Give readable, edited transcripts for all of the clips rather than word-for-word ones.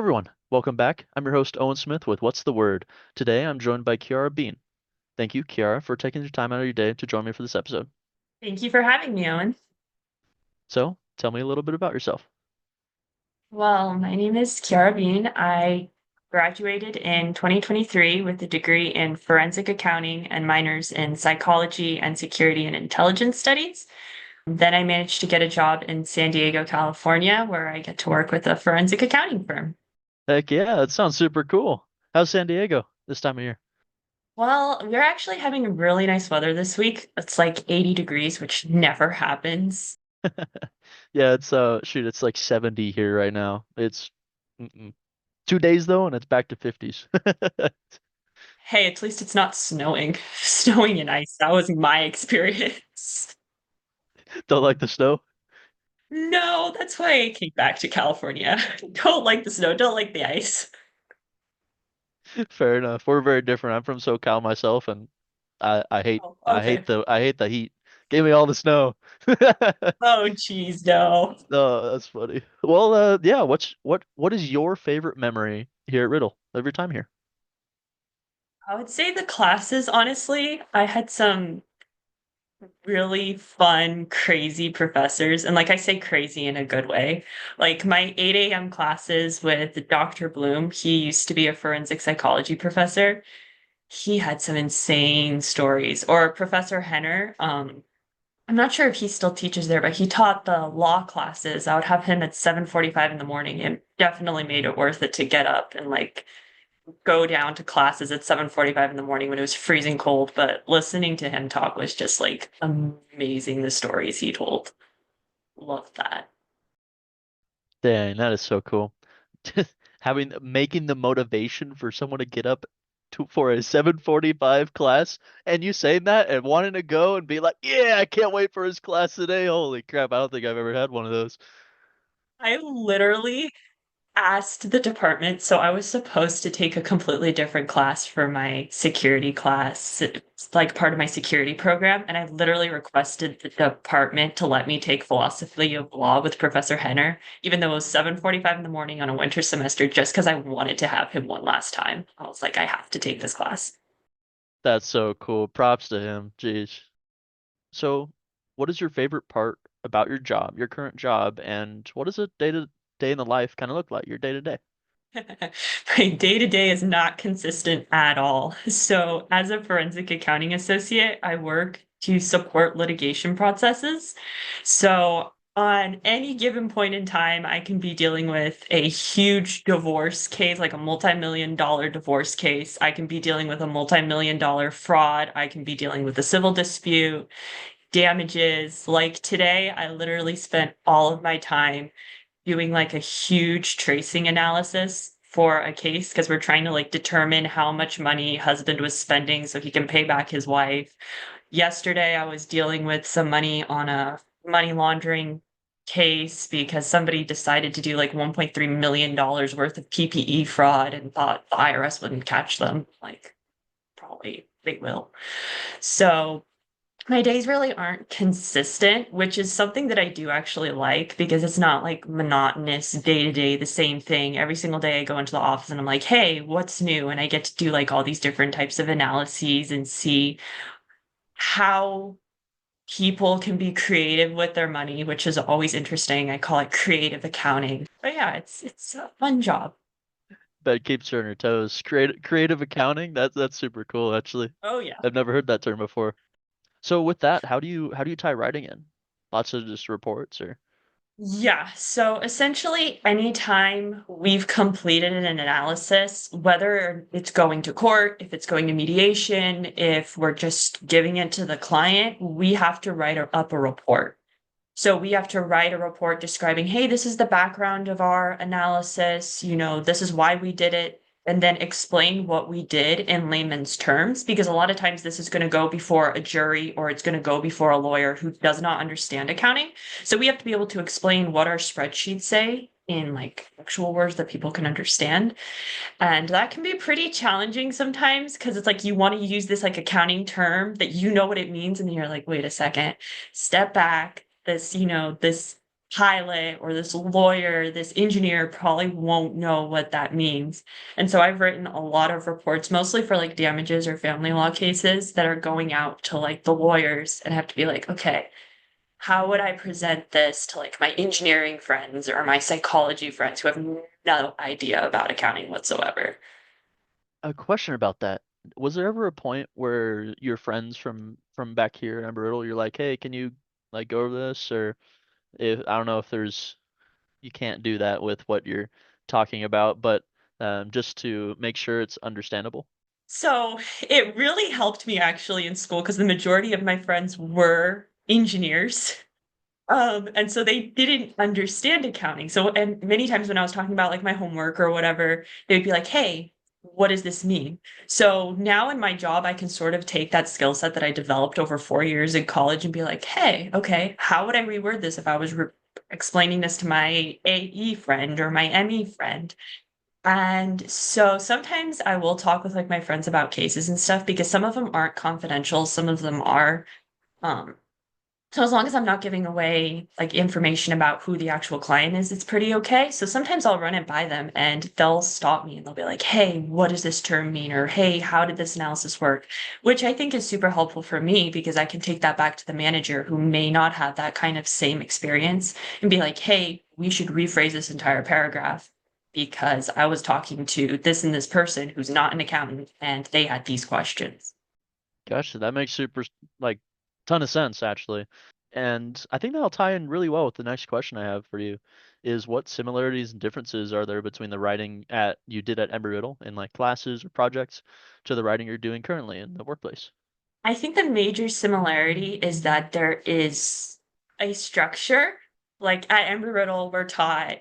everyone, welcome back. I'm your host Owen Smith with What's the Word. Today I'm joined by Kiara Bean. Thank you, Kiara, for taking your time out of your day to join me for this episode. Thank you for having me, Owen. So, tell me a little bit about yourself. Well, my name is Kiara Bean. I graduated in 2023 with a degree in forensic accounting and minors in psychology and security and intelligence studies. Then I managed to get a job in San Diego, California, where I get to work with a forensic accounting firm. Heck yeah, that sounds super cool. How's San Diego this time of year? Well, we're actually having really nice weather this week. It's like 80 degrees, which never happens. Yeah, it's like 70 here right now. It's 2 days though, and it's back to 50s. Hey, at least it's not snowing. Snowing and ice. That was my experience. Don't like the snow? No, that's why I came back to California. Don't like the snow, don't like the ice. Fair enough. We're very different. I'm from SoCal myself, and I hate Oh, I hate okay. the heat. Give me all the snow. Oh, geez, no. Oh, that's funny. Well, yeah. What is your favorite memory here at Riddle of your time here? I would say the classes, honestly, I had some really fun, crazy professors. And like I say crazy in a good way. Like my 8 a.m. classes with Dr. Bloom, he used to be a forensic psychology professor. He had some insane stories. Or Professor Henner, I'm not sure if he still teaches there, but he taught the law classes. I would have him at 7:45 in the morning. It definitely made it worth it to get up and like go down to classes at 7:45 in the morning when it was freezing cold, but listening to him talk was just like amazing, the stories he told. Loved that. Dang, that is so cool. Making the motivation for someone to get up for a 7:45 class, and you saying that and wanting to go and be like, yeah, I can't wait for his class today. Holy crap, I don't think I've ever had one of those. I literally asked the department. So I was supposed to take a completely different class for my security class. It's like part of my security program. And I literally requested the department to let me take philosophy of law with Professor Henner, even though it was 7:45 in the morning on a winter semester, just because I wanted to have him one last time. I was like, I have to take this class. That's so cool. Props to him. Jeez. So, what is your favorite part about your job, your current job, and what does a day to day in the life kind of look like, your day to day? My day to day is not consistent at all. So, as a forensic accounting associate, I work to support litigation processes. So, on any given point in time, I can be dealing with a huge divorce case, like a multi-million dollar divorce case. I can be dealing with a multi-million dollar fraud. I can be dealing with a civil dispute, damages. Like today, I literally spent all of my time doing like a huge tracing analysis for a case because we're trying to like determine how much money husband was spending so he can pay back his wife. Yesterday, I was dealing with some money on a money laundering case because somebody decided to do like $1.3 million worth of PPE fraud and thought the IRS wouldn't catch them. Like, probably they will. So my days really aren't consistent, which is something that I do actually like because it's not like monotonous day to day, the same thing. Every single day I go into the office and I'm like, hey, what's new? And I get to do like all these different types of analyses and see how people can be creative with their money, which is always interesting. I call it creative accounting. But yeah, it's a fun job. That keeps her on her toes. Creative accounting, that's super cool, actually. Oh yeah. I've never heard that term before. So with that, how do you tie writing in? Lots of just reports or Yeah, so essentially, anytime we've completed an analysis, whether it's going to court, if it's going to mediation, if we're just giving it to the client, we have to up a report. So we have to write a report describing, hey, this is the background of our analysis, this is why we did it, and then explain what we did in layman's terms, because a lot of times this is going to go before a jury or it's going to go before a lawyer who does not understand accounting. So we have to be able to explain what our spreadsheets say in like actual words that people can understand. And that can be pretty challenging sometimes because it's like you want to use this like accounting term that you know what it means, and then you're like, wait a second, step back. This pilot or this lawyer, this engineer probably won't know what that means. And so I've written a lot of reports, mostly for like damages or family law cases that are going out to like the lawyers and have to be like, okay, how would I present this to like my engineering friends or my psychology friends who have no idea about accounting whatsoever? A question about that. Was there ever a point where your friends from back here in Embry-Riddle, you're like, hey, can you like go over this? Or if I don't know if there's you can't do that with what you're talking about, but just to make sure it's understandable. So it really helped me actually in school because the majority of my friends were engineers. And so they didn't understand accounting. So, and many times when I was talking about like my homework or whatever, they'd be like, hey, what does this mean? So now in my job, I can sort of take that skill set that I developed over 4 years in college and be like, hey, okay, how would I reword this if I was explaining this to my AE friend or my ME friend? And so sometimes I will talk with like my friends about cases and stuff because some of them aren't confidential, some of them are. Um, so as long as I'm not giving away like information about who the actual client is, it's pretty okay. So sometimes I'll run it by them and they'll stop me and they'll be like, hey, what does this term mean? Or hey, how did this analysis work? Which I think is super helpful for me because I can take that back to the manager who may not have that kind of same experience and be like, hey, we should rephrase this entire paragraph because I was talking to this and this person who's not an accountant and they had these questions. Gosh, that makes super like ton of sense actually. And I think that'll tie in really well with the next question I have for you is what similarities and differences are there between the writing at you did at Embry-Riddle in like classes or projects to the writing you're doing currently in the workplace? I think the major similarity is that there is a structure. Like at Embry-Riddle, we're taught,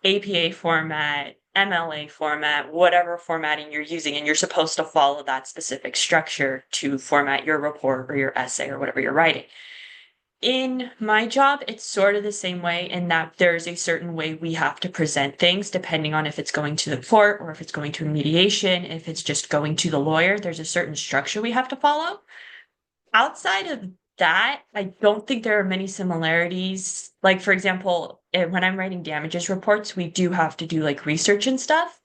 APA format, MLA format, whatever formatting you're using, and you're supposed to follow that specific structure to format your report or your essay or whatever you're writing. In my job, it's sort of the same way in that there's a certain way we have to present things depending on if it's going to the court or if it's going to a mediation, if it's just going to the lawyer, there's a certain structure we have to follow. Outside of that, I don't think there are many similarities. Like, for example, when I'm writing damages reports, we do have to do like research and stuff,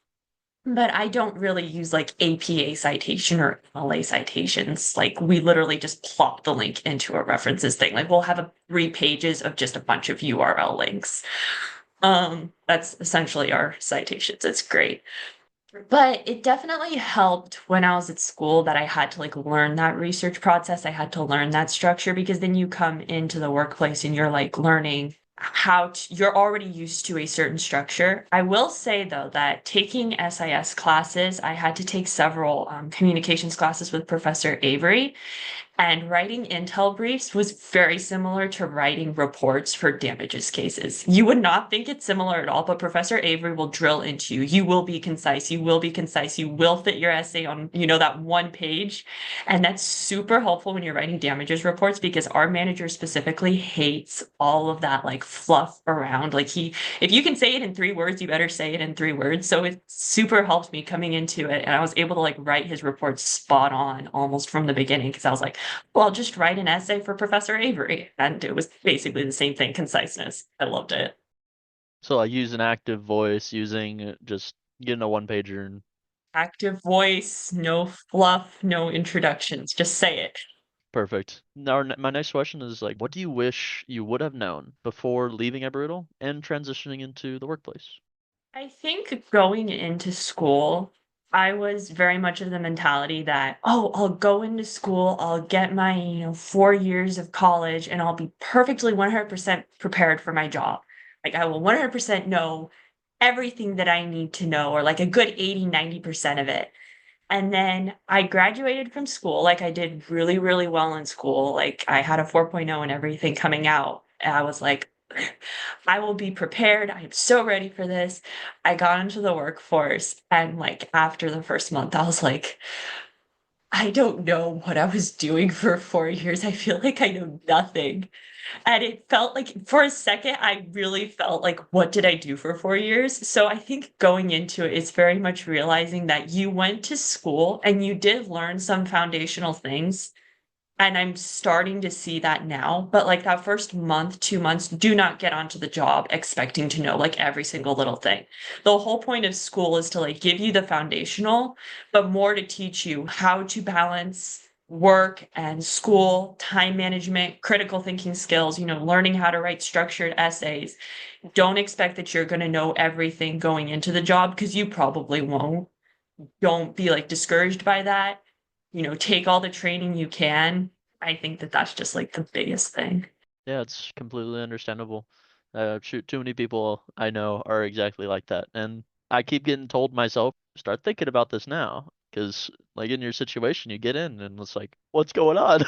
but I don't really use like APA citation or MLA citations. Like, we literally just plop the link into a references thing. Like, we'll have 3 pages of just a bunch of URL links. That's essentially our citations. It's great. But it definitely helped when I was at school that I had to like learn that research process. I had to learn that structure because then you come into the workplace and you're like learning you're already used to a certain structure. I will say though that taking SIS classes, I had to take several communications classes with Professor Avery. And writing intel briefs was very similar to writing reports for damages cases. You would not think it's similar at all, but Professor Avery will drill into you. You will be concise. You will be concise. You will fit your essay on, that 1 page. And that's super helpful when you're writing damages reports because our manager specifically hates all of that like fluff around. Like if you can say it in 3 words, you better say it in 3 words. So it super helped me coming into it. And I was able to like write his reports spot on almost from the beginning because I was like, well, I'll just write an essay for Professor Avery. And it was basically the same thing, conciseness. I loved it. So like using active voice, using just getting a one pager and Active voice, no fluff, no introductions. Just say it. perfect. Now my next question is like, what do you wish you would have known before leaving Embry-Riddle and transitioning into the workplace? I think going into school, I was very much of the mentality that, oh, I'll go into school, I'll get my, 4 years of college, and I'll be perfectly 100% prepared for my job. Like, I will 100% know everything that I need to know, or like a good 80, 90% of it. And then I graduated from school. Like, I did really, really well in school. Like, I had a 4.0 and everything coming out. And I was like, I will be prepared. I am so ready for this. I got into the workforce and like after the first month, I was like, I don't know what I was doing for 4 years. I feel like I know nothing. And it felt like for a second, I really felt like, what did I do for 4 years? So I think going into it is very much realizing that you went to school and you did learn some foundational things, And I'm starting to see that now. But like that first month, 2 months, do not get onto the job expecting to know like every single little thing. The whole point of school is to like give you the foundational, but more to teach you how to balance work and school, time management, critical thinking skills, learning how to write structured essays. Don't expect that you're going to know everything going into the job because you probably won't. Don't be like discouraged by that. Take all the training you can. I think that that's just like the biggest thing. Yeah, it's completely understandable. Shoot, too many people I know are exactly like that, and I keep getting told myself, start thinking about this now, because like in your situation, you get in and it's like, what's going on?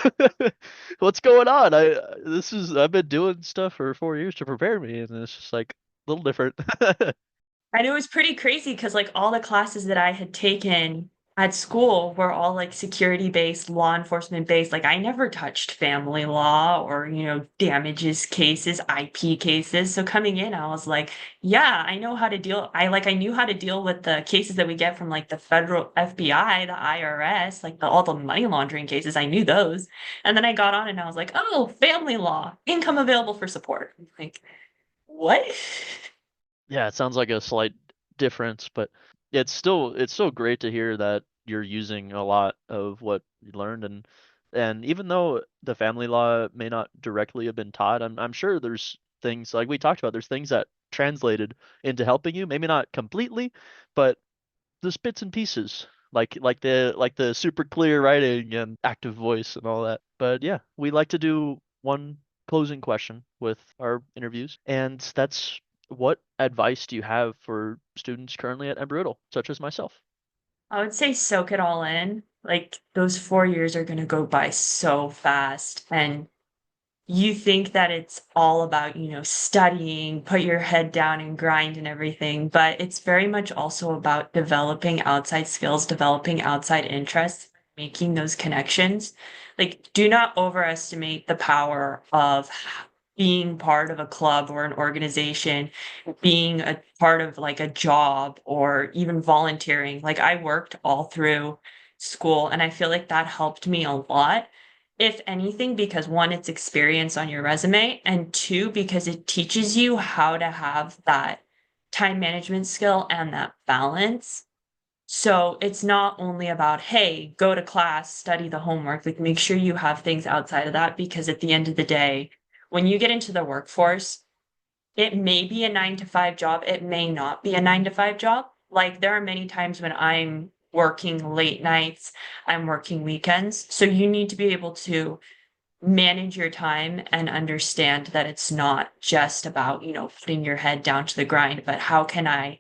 What's going on? I've been doing stuff for 4 years to prepare me, and it's just like a little different. And it was pretty crazy because like all the classes that I had taken at school were all like security based, law enforcement based. Like I never touched family law or, damages cases, IP cases. So coming in, I was like, yeah, I know how to deal. I knew how to deal with the cases that we get from like the federal FBI, the IRS, like all the money laundering cases. I knew those. And then I got on and I was like, oh, family law, income available for support. Like, what? Yeah, it sounds like a slight difference, but it's still great to hear that you're using a lot of what you learned, and even though the family law may not directly have been taught, I'm sure there's things like we talked about, there's things that translated into helping you, maybe not completely, but just bits and pieces. Like the super clear writing and active voice and all that. But yeah, we like to do one closing question with our interviews, and that's what advice do you have for students currently at Embry-Riddle, such as myself? I would say soak it all in. Like those 4 years are going to go by so fast. And you think that it's all about, studying, put your head down and grind and everything. But it's very much also about developing outside skills, developing outside interests, making those connections. Like, do not overestimate the power of being part of a club or an organization, being a part of like a job or even volunteering. Like I worked all through school and I feel like that helped me a lot. If anything, because one, it's experience on your resume, and two, because it teaches you how to have that time management skill and that balance. So it's not only about, hey, go to class, study the homework, like make sure you have things outside of that, because at the end of the day, when you get into the workforce, it may be a 9 to 5 job. It may not be a 9 to 5 job. Like there are many times when I'm working late nights, I'm working weekends. So you need to be able to manage your time and understand that it's not just about, putting your head down to the grind, but how can I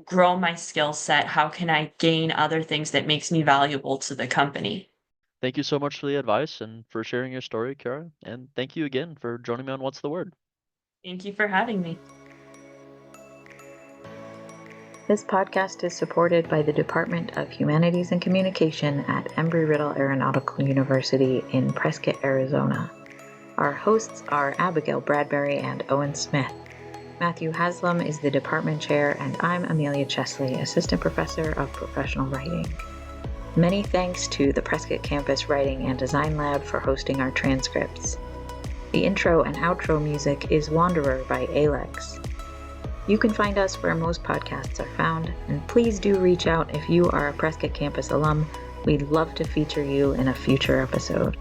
grow my skill set? How can I gain other things that makes me valuable to the company? Thank you so much for the advice and for sharing your story, Kara. And thank you again for joining me on What's the Word. Thank you for having me. This podcast is supported by the Department of Humanities and Communication at Embry-Riddle Aeronautical University in Prescott, Arizona. Our hosts are Abigail Bradbury and Owen Smith. Matthew Haslam is the department chair, and I'm Amelia Chesley, assistant professor of professional writing. Many thanks to the Prescott Campus Writing and Design Lab for hosting our transcripts. The intro and outro music is Wanderer by Alex. You can find us where most podcasts are found, and please do reach out if you are a Prescott Campus alum. We'd love to feature you in a future episode.